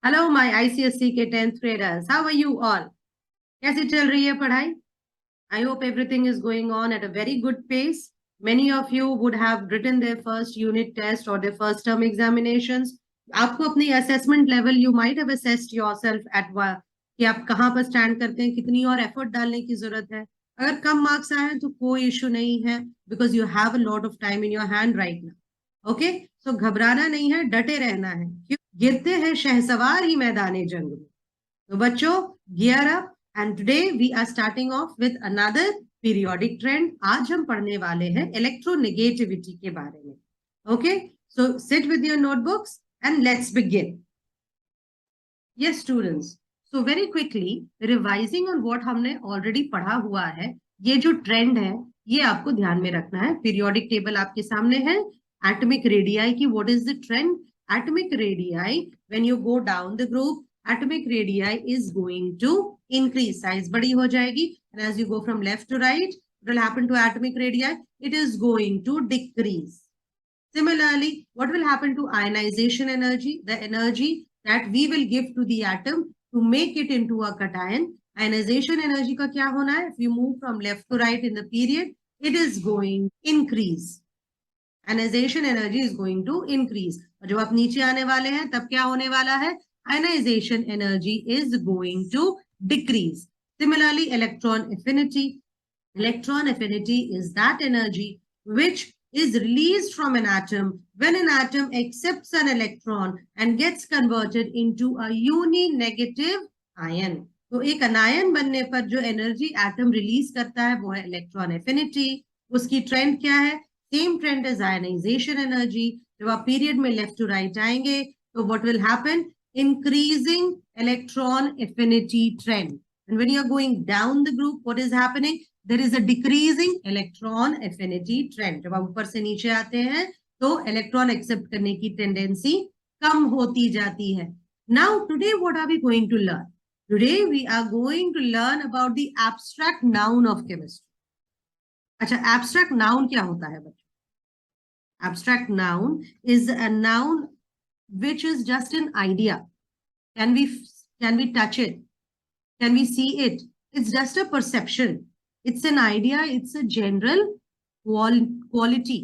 Hello my ICSC के 10th graders, how are you all? कैसी चल रही है पढ़ाई? I hope everything is going on at a very good pace. Many of you would have written their first unit test or their first term examinations. आपको अपनी assessment level, you might have assessed yourself at कि आप कहाँ पर stand करते हैं, कितनी और एफर्ट डालने की जरूरत है. अगर कम मार्क्स आए तो कोई इशू नहीं है, because you have a lot of time in your hand right now. Okay, so घबराना नहीं है, डटे रहना है. क्यों? गिरते हैं शहसवार ही मैदाने जंग में. तो बच्चों, gear up. And today we are starting off with another periodic trend. आज हम पढ़ने वाले हैं इलेक्ट्रोनेगेटिविटी के बारे में. Okay, so sit with your notebooks and let's begin. Yes students, so very quickly revising on what हमने ऑलरेडी पढ़ा हुआ है. ये जो ट्रेंड है ये आपको ध्यान में रखना है. पीरियोडिक टेबल आपके सामने है. एटॉमिक रेडियाई की what is the trend? Atomic radii, when you go down the group, atomic radii is going to increase, size बड़ी हो जाएगी. And as you go from left to right, what will happen to atomic radii? It is going to decrease. Similarly, what will happen to ionization energy? The energy that we will give to the atom to make it into a cation. Ionization energy का क्या होना है? If you move from left to right in the period, it is going to increase. Ionization energy is going to increase. और जब आप नीचे आने वाले हैं तब क्या होने वाला है? Ionization energy is going to decrease. Similarly, electron affinity. Electron affinity is that energy which is released from an atom when an atom accepts an electron and gets converted into a uninegative ion. तो एक अनायन बनने पर जो energy atom release करता है वो है electron affinity. उसकी ट्रेंड क्या है? Same trend as ionisation energy. जब आप पीरियड में लेफ्ट टू राइट आएंगे तो what will happen? Increasing electron affinity trend. And when you are going down the group, what is happening? There is a decreasing electron affinity trend. जब आप ऊपर से नीचे आते हैं तो इलेक्ट्रॉन एक्सेप्ट करने की टेंडेंसी कम होती जाती है. Now today what are we going to learn? Today we are going to learn about the abstract noun of chemistry. अच्छा, abstract noun क्या होता है बच्चों? Abstract noun is a noun which is just an idea. Can we touch it? Can we see it? It's just a perception. It's an idea. It's a general quality.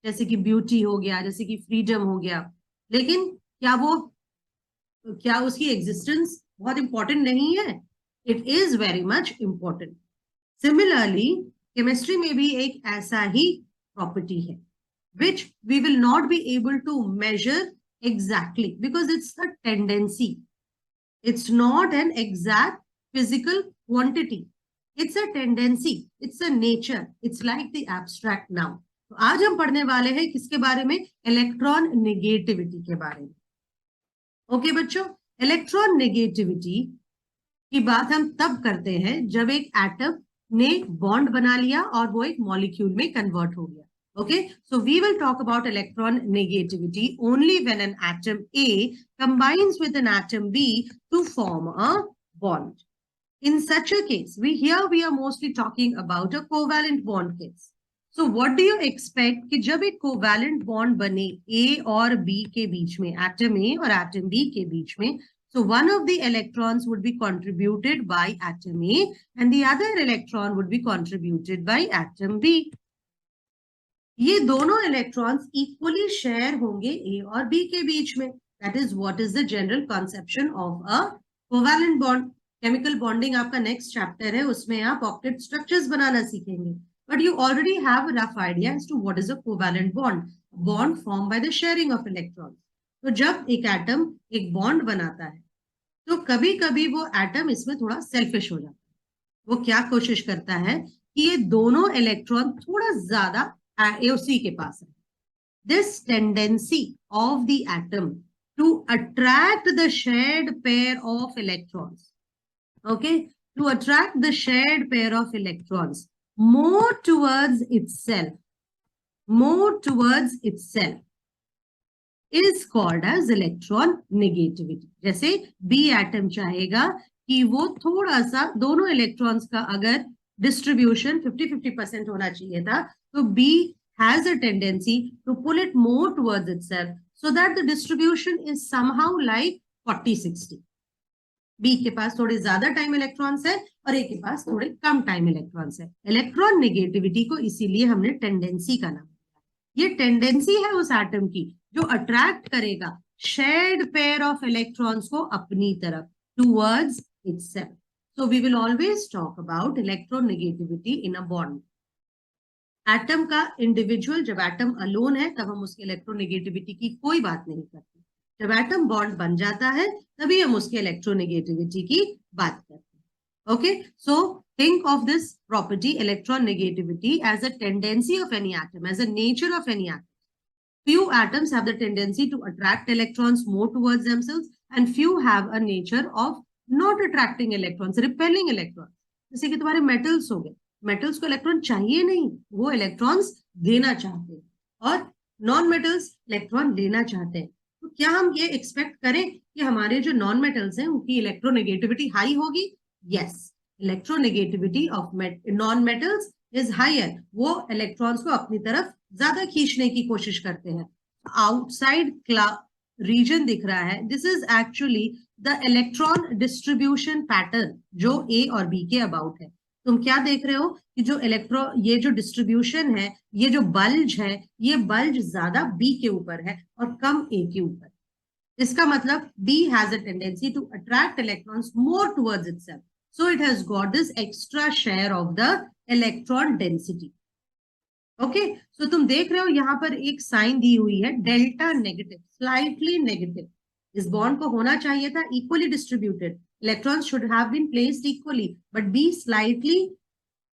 जैसे कि beauty हो गया, जैसे कि freedom हो गया. लेकिन क्या उसकी existence बहुत important नहीं है? It is very much important. Similarly, chemistry में भी एक ऐसा ही property है, which we will not be able to measure exactly because it's a tendency. It's not an exact physical quantity. It's a tendency. It's a nature. It's like the abstract noun. तो आज हम पढ़ने वाले हैं किसके बारे में? इलेक्ट्रॉन नेगेटिविटी के बारे में. ओके बच्चों, इलेक्ट्रॉन नेगेटिविटी की बात हम तब करते हैं जब एक एटम ने बॉन्ड बना लिया और वो एक मॉलिक्यूल में कन्वर्ट हो गया. Okay, so we will talk about electron negativity only when an atom A combines with an atom B to form a bond. In such a case, we are mostly talking about a covalent bond case. So what do you expect कि जब एक covalent bond बने A और B के बीच में, atom A और atom B के बीच में, so one of the electrons would be contributed by atom A and the other electron would be contributed by atom B. ये दोनों इलेक्ट्रॉन्स इक्वली शेयर होंगे ए और बी के बीच में. That is what is the general conception of a covalent bond. Chemical bonding आपका next chapter है, उसमें आप ऑक्टेट स्ट्रक्चर्स बनाना सीखेंगे. But you already have a rough idea as to what is a covalent bond. Bond form by the sharing of electrons. तो जब एक atom एक बॉन्ड बनाता है तो कभी कभी वो एटम इसमें थोड़ा सेल्फिश हो जाता है. वो क्या कोशिश करता है कि ये दोनों इलेक्ट्रॉन थोड़ा ज्यादा उसी के पास है. This tendency of the atom to attract the shared pair of electrons, okay, to attract the shared pair of electrons more towards itself is called as electron negativity. जैसे B atom चाहेगा कि वो थोड़ा सा दोनों इलेक्ट्रॉन्स का अगर distribution 50-50% होना चाहिए था, तो B has a tendency to pull it more towards itself so that the distribution is somehow like 40-60। B के पास थोड़े ज्यादा टाइम इलेक्ट्रॉन्स है और ए के पास थोड़े कम टाइम इलेक्ट्रॉन्स है। इलेक्ट्रॉन नेगेटिविटी को इसीलिए हमने टेंडेंसी का नाम दिया। ये टेंडेंसी है उस एटम की जो अट्रैक्ट करेगा शेयर्ड पेयर ऑफ इलेक्ट्रॉन्स को अपनी तरफ, towards itself. So we will always talk about electronegativity in a bond. Atom का इंडिविजुअल, जब एटम अलोन है तब हम उसके इलेक्ट्रोनेगेटिविटी की कोई बात नहीं करते, जब एटम बॉन्ड बन जाता है तभी हम उसके इलेक्ट्रोनेगेटिविटी की बात करते हैं। Okay, so think of this property electron negativity as a tendency of any atom, as a nature of any atom. Few atoms have the tendency to attract electrons more towards themselves and few have a nature of not attracting electrons, repelling electrons. जैसे कि तुम्हारे metals हो गए, metals को electron चाहिए नहीं, वो electrons देना चाहते हैं, और नॉन मेटल्स इलेक्ट्रॉन लेना चाहते हैं। तो क्या हम ये एक्सपेक्ट करें कि हमारे जो नॉन मेटल्स हैं उनकी इलेक्ट्रोनेगेटिविटी हाई होगी? Yes, electronegativity of non metals is higher. वो इलेक्ट्रॉन्स को अपनी तरफ ज्यादा खींचने की कोशिश करते हैं। आउटसाइड रीजन दिख रहा है, this is actually the electron distribution pattern जो ए और बी के अबाउट है। तुम क्या देख रहे हो कि जो ये जो डिस्ट्रीब्यूशन है, ये जो बल्ज है, ये बल्ज ज्यादा बी के ऊपर है और कम ए के ऊपर। इसका मतलब B has a tendency to attract electrons more towards itself, so it has got this extra share of the electron density. Okay, so तुम देख रहे हो यहां पर एक साइन दी हुई है डेल्टा नेगेटिव, स्लाइटली नेगेटिव। इस बॉन्ड को होना चाहिए था equally distributed, electrons should have been placed equally, but B slightly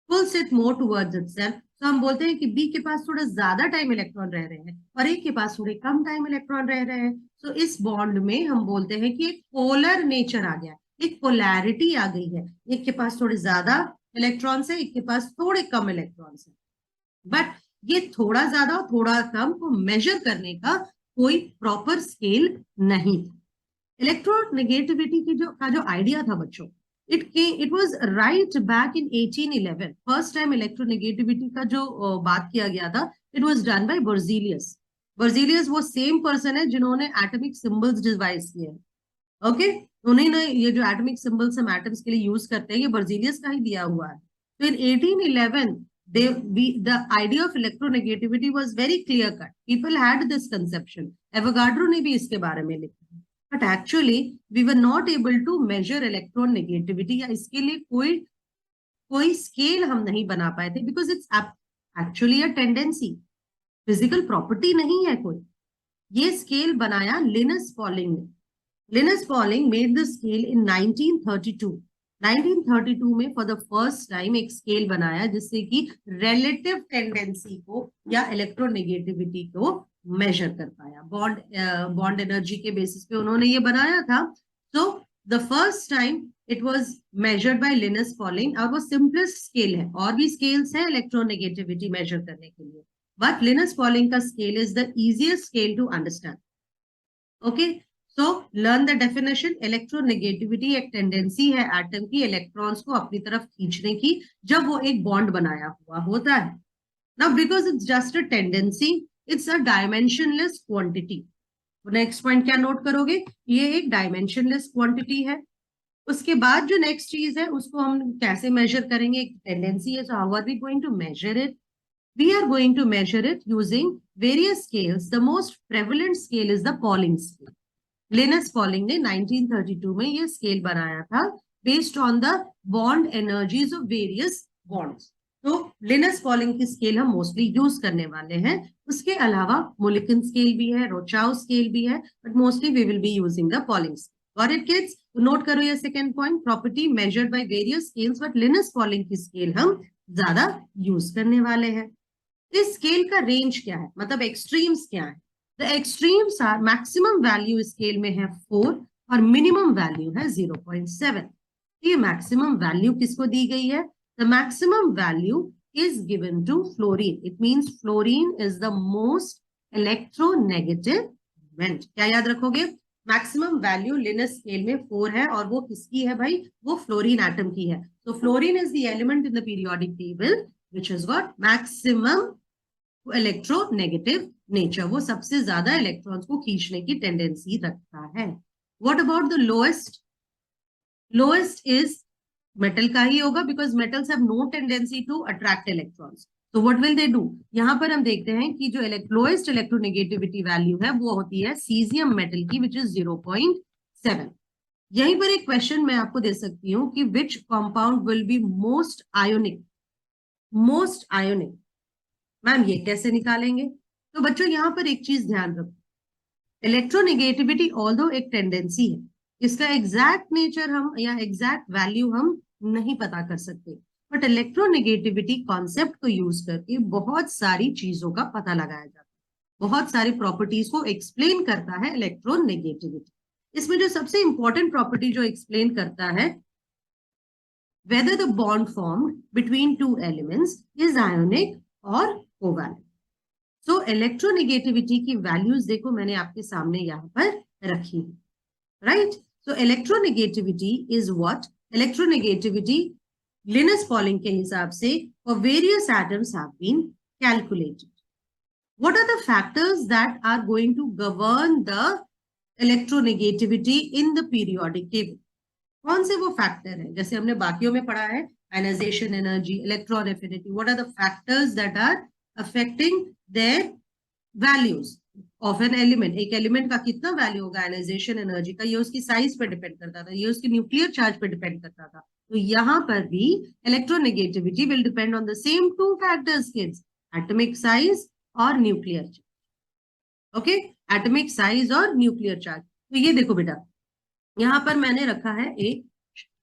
pulls it more towards itself. तो हम बोलते हैं कि B के पास थोड़ा ज्यादा टाइम इलेक्ट्रॉन रह रहे हैं और A के पास थोड़े कम टाइम इलेक्ट्रॉन रह रहे हैं। तो इस बॉन्ड में हम बोलते हैं कि एक पोलर नेचर आ गया, एक पोलैरिटी आ गई है। एक के पास थोड़े ज्यादा इलेक्ट्रॉन्स है, एक के पास थोड़े कम इलेक्ट्रॉन्स है। बट ये थोड़ा ज्यादा थोड़ा कम को मेजर करने का कोई प्रॉपर स्केल नहीं था। इलेक्ट्रोनेगेटिविटी की जो आइडिया था बच्चों, it was right back in 1811। First time electronegativity का जो बात किया गया था, it was done by Berzelius. Berzelius वो सेम पर्सन है जिन्होंने एटॉमिक सिंबल्स डिवाइस किए हैं। ओके, उन्होंने ये जो एटॉमिक सिंबल्स हम एटम्स के लिए यूज करते हैं, ये बर्जीलियस का ही दिया हुआ है। तो इन 1811 the idea of electronegativity was very clear cut. People had this conception. Avogadro ने भी इसके बारे में लिखा। But actually, we were not able to measure electron negativity, या इसके लिए कोई स्केल हम नहीं बना पाए थे, because it's actually a tendency, physical property नहीं है कोई। ये स्केल बनाया लिनस पॉलिंग ने। Linus Pauling made the scale in 1932. 1932 में फॉर द फर्स्ट टाइम एक स्केल बनाया जिससे कि रिलेटिव टेंडेंसी को या इलेक्ट्रोनेगेटिविटी को मेजर कर पाया। बॉन्ड एनर्जी के बेसिस पे उन्होंने ये बनाया था। So the first time it was measured by Linus Pauling, और वो सिंपलेस्ट स्केल है। और भी स्केल्स है इलेक्ट्रोनेगेटिविटी मेजर करने के लिए, बट लिनस पॉलिंग का scale is the easiest scale to understand. Okay, so learn the definition. Electronegativity एक टेंडेंसी है एटम की इलेक्ट्रॉन्स को अपनी तरफ खींचने की जब वो एक बॉन्ड बनाया हुआ होता है। Now because it's just a tendency, it's a dimensionless quantity. Next point क्या नोट करोगे, ये एक डायमेंशनलेस क्वांटिटी है। उसके बाद जो नेक्स्ट चीज है उसको हम कैसे मेजर करेंगे, एक टेंडेंसी है, so how are we going to measure it? We are going to measure it using various scales. The most prevalent scale is the Pauling scale. Linus Pauling ने 1932 में ये स्केल बनाया था based on the bond energies of various bonds. तो Linus Pauling की scale हम mostly use करने वाले हैं। उसके अलावा मोलिकन स्केल भी है, रोचाउ स्केल भी है, but mostly we will be using the Pauling scale. Got it kids? Note करो ये second point, property measured by various scales, but Linus Pauling की स्केल हम ज्यादा यूज करने वाले हैं। इस स्केल का रेंज क्या है, मतलब एक्सट्रीम्स क्या है? The extremes are maximum value scale में है 4 और मिनिमम वैल्यू है 0.7। ये मैक्सिमम वैल्यू किसको दी गई है? The maximum value is given to fluorine. It means fluorine is the most electronegative element. क्या याद रखोगे? मैक्सिमम वैल्यू लिनस स्केल में 4 है और वो किसकी है भाई? वो फ्लोरीन एटम की है। So fluorine is the element in the periodic table which has got maximum electronegative nature. वो सबसे ज्यादा इलेक्ट्रॉन्स को खींचने की टेंडेंसी रखता है। What about the lowest? Lowest is metal का ही होगा, because metals have no tendency to attract electrons. तो व्हाट विल दे डू? यहां पर हम देखते हैं कि जो लोएस्ट इलेक्ट्रोनेगेटिविटी वैल्यू है वो होती है सीजियम मेटल की, विच इज 0.7. यहीं पर एक क्वेश्चन मैं आपको दे सकती हूँ कि which compound will be most ionic. Most ionic, ma'am ये कैसे निकालेंगे? तो बच्चों यहां पर एक चीज ध्यान रखो, इलेक्ट्रोनेगेटिविटी ऑल्दो एक टेंडेंसी है, इसका एग्जैक्ट नेचर हम या एग्जैक्ट वैल्यू हम नहीं पता कर सकते, बट इलेक्ट्रोनेगेटिविटी कॉन्सेप्ट को यूज करके बहुत सारी चीजों का पता लगाया जाता है, बहुत सारी प्रॉपर्टीज को एक्सप्लेन करता है इलेक्ट्रोनेगेटिविटी. इसमें जो सबसे इंपॉर्टेंट प्रॉपर्टी जो एक्सप्लेन करता है whether the bond formed between two elements is ionic or covalent. So electronegativity की values देखो मैंने आपके सामने यहाँ पर रखी है, right? So electronegativity is what? Electronegativity Linus Pauling के हिसाब से for various atoms have been calculated. What are the factors that are going to govern the electronegativity in the periodic table? कौन से वो फैक्टर है? जैसे हमने बाकियों में पढ़ा है ionisation energy, electron affinity. What are the factors that are affecting their values of an element? एक एलिमेंट का कितना वैल्यू होगा आयनाइजेशन एनर्जी का, ये उसकी साइज पे डिपेंड करता था, ये उसके न्यूक्लियर चार्ज पे डिपेंड करता था. तो यहाँ पर भी electronegativity will depend on the same two factors kids, atomic size और nuclear charge. Okay, atomic size और न्यूक्लियर चार्ज. तो ये देखो बेटा, यहां पर मैंने रखा है एक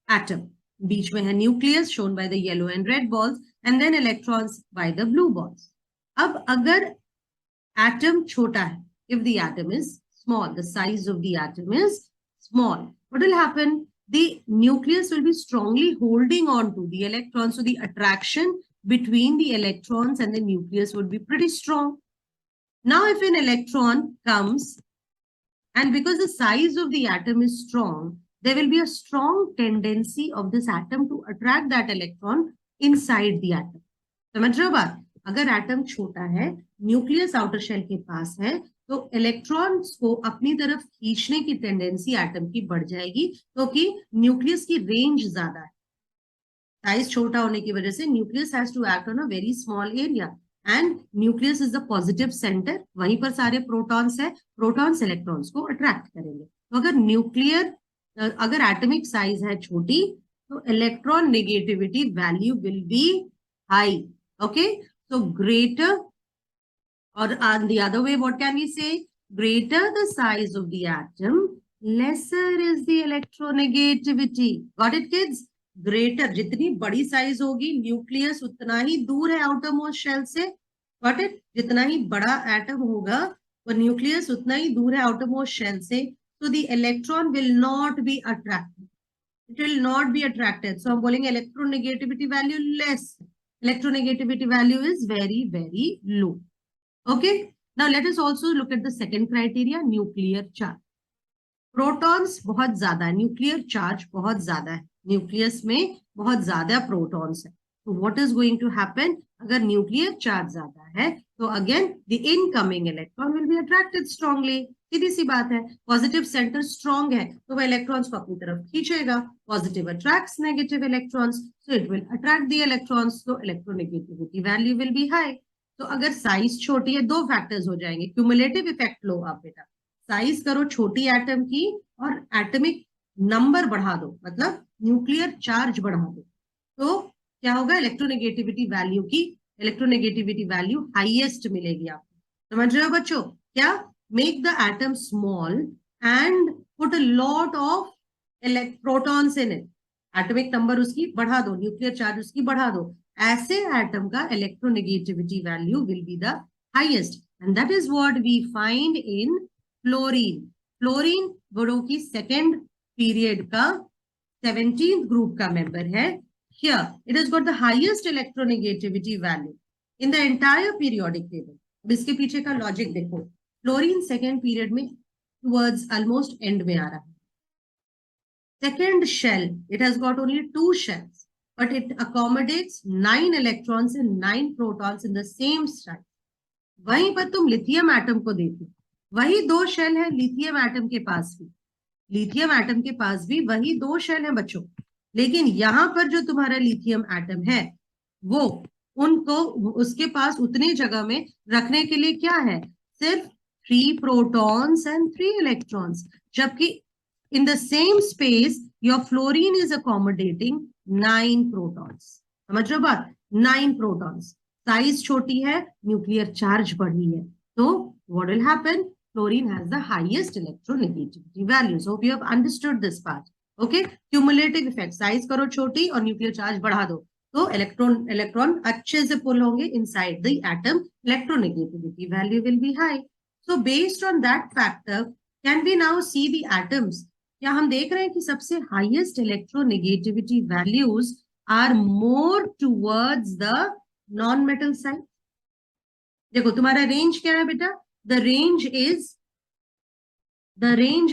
एटम, बीच में है nucleus shown by the yellow and red balls and then electrons by the blue balls. अब अगर एटम छोटा है, if the atom is small, the size of the atom is small, what will happen? The nucleus will be strongly holding on to the electrons, so the attraction between the electrons and the nucleus would be pretty strong. Now if an electron comes, and because the size of the atom is strong, there will be a strong tendency of this atom to attract that electron inside the atom. समझ रहे हो बात? अगर atom छोटा है, nucleus outer shell के पास है, तो इलेक्ट्रॉन्स को अपनी तरफ खींचने की टेंडेंसी एटम की बढ़ जाएगी, क्योंकि न्यूक्लियस की रेंज ज्यादा है. साइज छोटा होने की वजह से nucleus has to act on a very small area, and nucleus is the positive centre, वहीं पर सारे प्रोटॉन्स है, प्रोटॉन्स इलेक्ट्रॉन्स को अट्रैक्ट करेंगे. तो अगर एटॉमिक साइज है छोटी, तो electron negativity value will be high. Okay, so greater, or on the other way, what can we say? Greater the size of the atom, lesser is the electronegativity. Got it kids? Greater, जितनी बड़ी size होगी nucleus उतना ही दूर है outer most shell से. Got it? जितना ही बड़ा atom होगा वो न्यूक्लियस उतना ही दूर है आउटर मोस्ट शेल से. So the electron will not be attracted. It will not be attracted. So हम बोलेंगे electronegativity value less. Electronegativity value is very, very low. Okay. Now let us also look at the second criteria, nuclear charge. Protons बहुत ज्यादा है, nuclear charge बहुत ज्यादा है, nucleus में बहुत ज्यादा प्रोटॉन्स है. So what is going to happen? अगर nuclear charge ज्यादा है, तो again the incoming electron will be attracted strongly. सीधी सी बात है, पॉजिटिव सेंटर स्ट्रॉन्ग है तो वह इलेक्ट्रॉन्स को अपनी तरफ खींचेगा. Positive attracts negative electrons, so it will attract the electrons, तो electronegativity value will be high. तो अगर साइज छोटी है, दो फैक्टर्स हो जाएंगे. क्यूमुलेटिव इफेक्ट लो आप बेटा, साइज करो छोटी एटम की और एटमिक नंबर बढ़ा दो, मतलब न्यूक्लियर चार्ज बढ़ा दो, तो क्या होगा? इलेक्ट्रोनेगेटिविटी वैल्यू हाईएस्ट मिलेगी आपको. समझ रहे हो बच्चों? क्या? Make the atom small and put a lot of protons in it. Atomic number उसकी बढ़ा दो, न्यूक्लियर चार्ज उसकी बढ़ा दो, ऐसे एटम का electronegativity value will be the highest, and that is what we find in fluorine. Fluorine बोरो की सेकेंड पीरियड का 17th ग्रुप का मेंबर है. Here it has got the highest electronegativity value in the entire periodic table. अब इसके पीछे का logic देखो. फ्लोरीन सेकेंड पीरियड में टुवर्ड्स ऑलमोस्ट एंड में आ रहा है. Second shell, it has got only 2 shells, but it accommodates 9 electrons and 9 protons in the same size. वहीं पर तुम लिथियम एटम को देखो, वही 2 शेल है लिथियम एटम के पास भी, लिथियम एटम के पास भी वही 2 शेल है बच्चों, लेकिन यहां पर जो तुम्हारा लिथियम एटम है वो उनको उसके पास उतनी जगह में रखने के लिए क्या है, सिर्फ 3 प्रोटॉन्स एंड 3 इलेक्ट्रॉन्स, जबकि in the same space your fluorine is accommodating 9 protons. समझ रहे हो बात, 9 प्रोटॉन्स, साइज छोटी है, न्यूक्लियर चार्ज बड़ी है, तो what will happen, fluorine has the highest electronegativity values. Hope you have understood this part. Okay, cumulative effect, size करो छोटी और न्यूक्लियर चार्ज बढ़ा दो तो इलेक्ट्रॉन अच्छे से पुल होंगे inside the atom, electronegativity value will be high. So based on that factor can we now see the atoms. क्या हम देख रहे हैं कि सबसे highest electronegativity values are more towards the non metal side. देखो तुम्हारा रेंज क्या है बेटा, द रेंज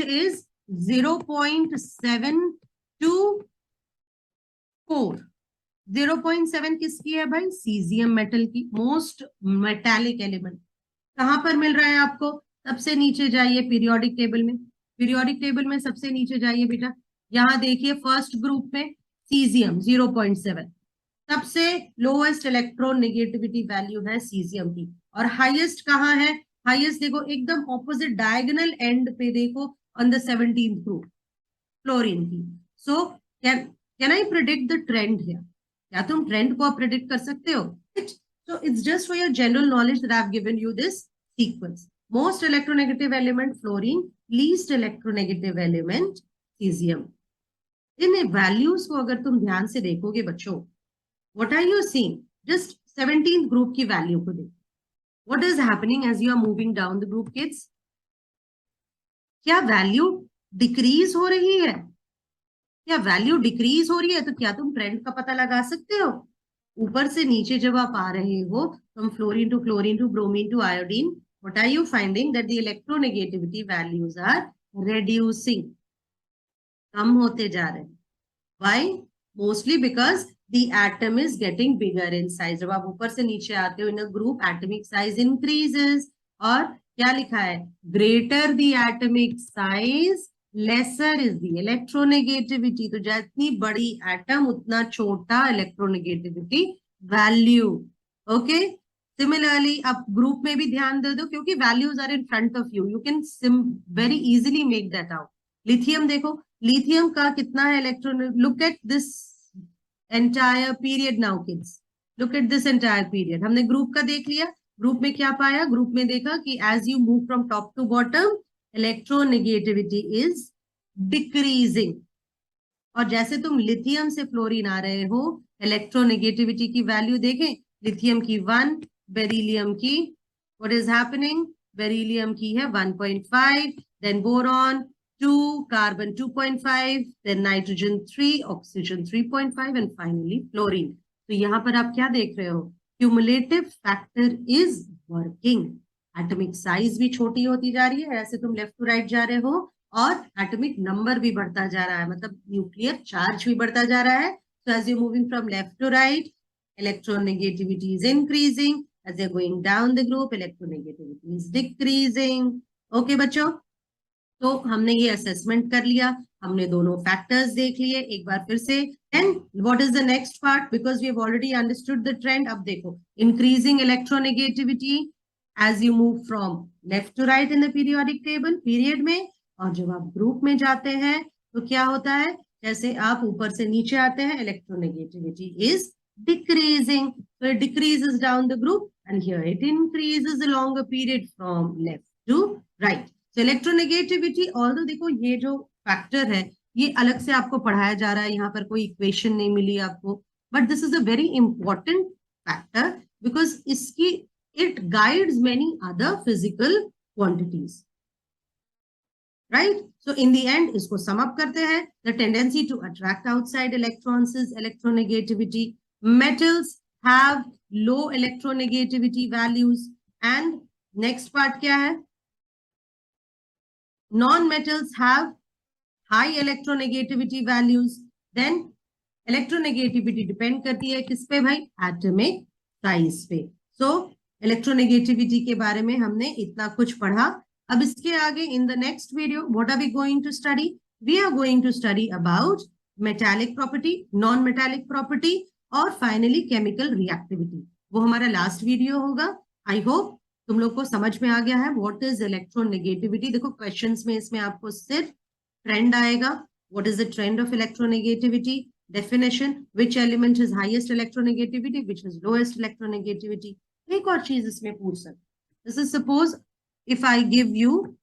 इज 0.7 to 4। 0.7 किसकी है भाई, सीजियम मेटल की, मोस्ट मेटालिक एलिमेंट। कहां पर मिल रहा है आपको, सबसे नीचे जाइए पीरियोडिक टेबल में, पीरियोडिक टेबल में सबसे नीचे जाइए बेटा, यहां देखिए फर्स्ट ग्रुप में सीजियम 0.7, सबसे लोएस्ट इलेक्ट्रॉन नेगेटिविटी वैल्यू है सीजियम की। और हाईएस्ट कहाँ है, हाईएस्ट देखो एकदम ऑपोजिट डायगोनल एंड पे देखो, on the 17th group, fluorine की। So can I predict the trend here, क्या तुम ट्रेंड को प्रिडिक्ट कर सकते हो? So it's just for your general knowledge that I've given you this sequence. Most electronegative element fluorine, least electronegative element cesium. In values को अगर तुम ध्यान से देखोगे बच्चों, what are you seeing? Just 17th group की वैल्यू को देखो, what is happening as you are moving down the group kids? क्या वैल्यू डिक्रीज हो रही है? क्या वैल्यू डिक्रीज हो रही है तो क्या तुम ट्रेंड का पता लगा सकते हो? ऊपर से नीचे जब आप आ रहे हो, from fluorine to chlorine to bromine to iodine, what are you finding? That the electronegativity values are reducing, कम होते जा रहे हैं। Why? Mostly because the atom is getting bigger in size. जब आप ऊपर से नीचे आते हो in a group, atomic size increases, और क्या लिखा है, greater the atomic size, lesser is the electronegativity। तो जितनी बड़ी एटम उतना छोटा इलेक्ट्रोनेगेटिविटी वैल्यू। ओके, सिमिलरली आप ग्रुप में भी ध्यान दे दो, क्योंकि values are in front of you, you can very easily make that out. Lithium देखो, लिथियम का कितना है electron, look at this entire period now kids, look at this entire period. हमने ग्रुप का देख लिया, ग्रुप में क्या पाया, ग्रुप में देखा कि as you move from top to bottom electronegativity is decreasing, और जैसे तुम लिथियम से फ्लोरीन आ रहे हो, इलेक्ट्रोनेगेटिविटी की वैल्यू देखें, लिथियम की 1, बेरिलियम की व्हाट इज हैपनिंग, बेरिलियम की है 1.5, then boron 2, carbon 2.5, then nitrogen 3, oxygen 3.5 and finally fluorine. तो यहां पर आप क्या देख रहे हो, cumulative factor is working, atomic size भी छोटी होती जा रही है, ऐसे तुम लेफ्ट टू राइट जा रहे हो, और एटॉमिक नंबर भी बढ़ता जा रहा है, मतलब न्यूक्लियर चार्ज भी बढ़ता जा रहा है। So as you moving from left to right, electronegativity is increasing, as you're going down the group electronegativity is decreasing। Okay बच्चों, तो हमने ये असेसमेंट कर लिया, हमने दोनों फैक्टर्स देख लिए एक बार फिर से। And what is the next part, because we have already understood the trend. अब देखो, increasing electronegativity as you move from left to right in the periodic table period में, और जब आप ग्रुप में जाते हैं तो क्या होता है, जैसे आप ऊपर से नीचे आते हैं electronegativity is decreasing, so it decreases down the group, and here it increases along a period from left to right। So electronegativity, although देखो ये जो फैक्टर है ये अलग से आपको पढ़ाया जा रहा है, यहाँ पर कोई इक्वेशन नहीं मिली आपको, but this is a very important factor because इसकी it guides many other physical quantities, right? So in the end इसको sum up करते हैं, the tendency to attract outside electrons is electronegativity। Metals have low electronegativity values, and next part क्या है, non-metals have high electronegativity values। Then electronegativity depend करती है किस पे भाई, atomic size पे। So electronegativity के बारे में हमने इतना कुछ पढ़ा। अब इसके आगे in the next video what are we going to study? we are going to study about metallic property, non-metallic property और finally chemical reactivity. वो हमारा last video होगा. I hope तुम लोग को समझ में आ गया है what is electronegativity. देखो questions में इसमें आपको सिर्फ trend आएगा. What is the trend of electronegativity? Definition, which element has highest electronegativity, which has lowest electronegativity. एक और चीज इसमें पूछ सकते. This is suppose if I give you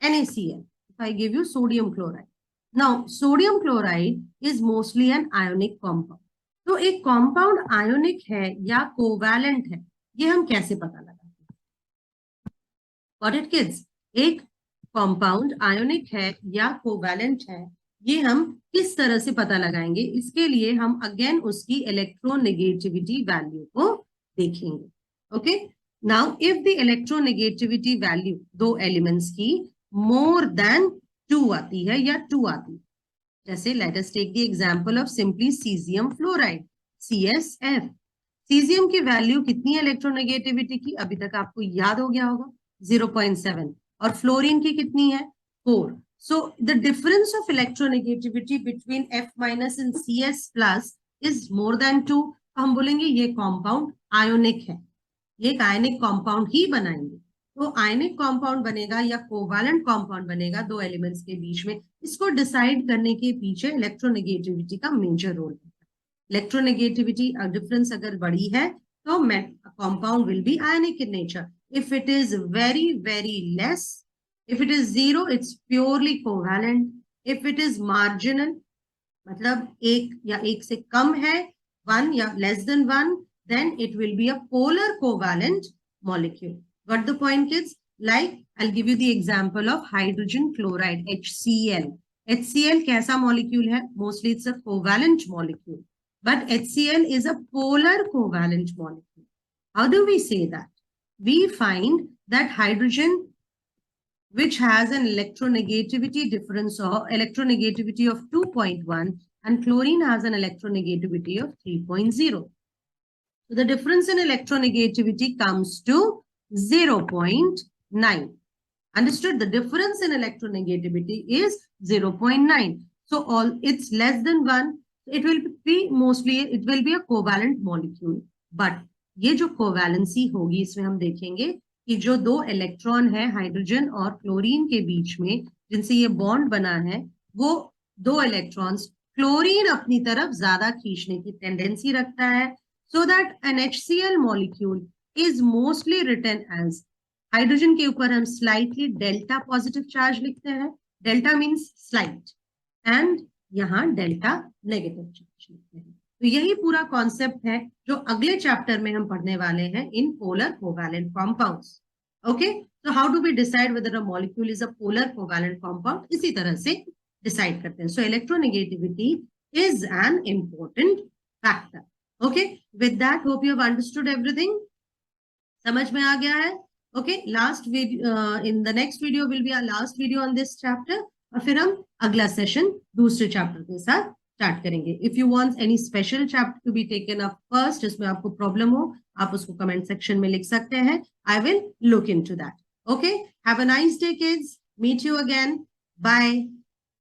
NaCl, if I give you sodium chloride. Now, sodium chloride is mostly an ionic compound. तो एक compound ionic है या covalent है, ये हम कैसे पता लगाते हैं? Got it, kids? एक compound ionic है या covalent है, ये हम किस तरह से पता लगाएंगे? इसके लिए हम again उसकी electronegativity value को देखेंगे. Okay? Now, if the electronegativity value दो elements की more than 2 आती है या 2 आती है, जैसे let us take the example of simply cesium fluoride, CSF. cesium की वैल्यू कितनी है इलेक्ट्रोनेगेटिविटी की? अभी तक आपको याद हो गया होगा 0.7 और फ्लोरीन की कितनी है 4. So the difference of electronegativity between F minus and CS plus is more than 2. हम बोलेंगे ये compound ionic है, ये एक आयनिक कंपाउंड ही बनाएंगे. तो आयनिक कंपाउंड बनेगा या कोवैलेंट कंपाउंड बनेगा दो एलिमेंट्स के बीच में, इसको डिसाइड करने के पीछे इलेक्ट्रोनेगेटिविटी का मेजर रोल है. इलेक्ट्रोनेगेटिविटी डिफरेंस अगर बड़ी है तो compound will be ionic in nature. If it is very very less, if it is 0, it's purely covalent. If it is marginal, मतलब एक या एक से कम है, 1 या less than 1, then it will be a polar covalent molecule. Got the point, kids? Like, I'll give you the example of hydrogen chloride, HCl. HCl कैसा molecule है? Mostly it's a covalent molecule. But HCl is a polar covalent molecule. How do we say that? We find that hydrogen, which has an electronegativity difference or electronegativity of 2.1, and chlorine has an electronegativity of 3.0. So the difference in electronegativity comes to 0.9. Understood? The difference in electronegativity is 0.9. So all it's less than 1. It will be a covalent molecule. But ये जो covalency होगी, इसमें हम देखेंगे कि जो दो electron है हाइड्रोजन और क्लोरीन के बीच में जिनसे ये बॉन्ड बना है, वो दो इलेक्ट्रॉन्स क्लोरीन अपनी तरफ ज्यादा खींचने की टेंडेंसी रखता है. So that an HCl molecule is mostly written as, hydrogen के ऊपर हम slightly delta positive charge लिखते हैं, delta means slight, and यहाँ delta negative charge लिखते हैं. तो यही पूरा कॉन्सेप्ट है जो अगले चैप्टर में हम पढ़ने वाले हैं in polar covalent compounds. Okay, so how do we decide whether a molecule is a polar covalent compound? इसी तरह से decide करते हैं. So electronegativity is an important factor. Okay, with that, hope you have understood everything. समझ में आ गया है? Okay, last video, in the next video will be our last video on this chapter. और फिर हम अगला सेशन दूसरे चैप्टर के साथ स्टार्ट करेंगे. If you want any special chapter to be taken up first, जिसमें आपको प्रॉब्लम हो, आप उसको कमेंट सेक्शन में लिख सकते हैं. I will look into that. Okay, have a nice day, kids. Meet you again. Bye.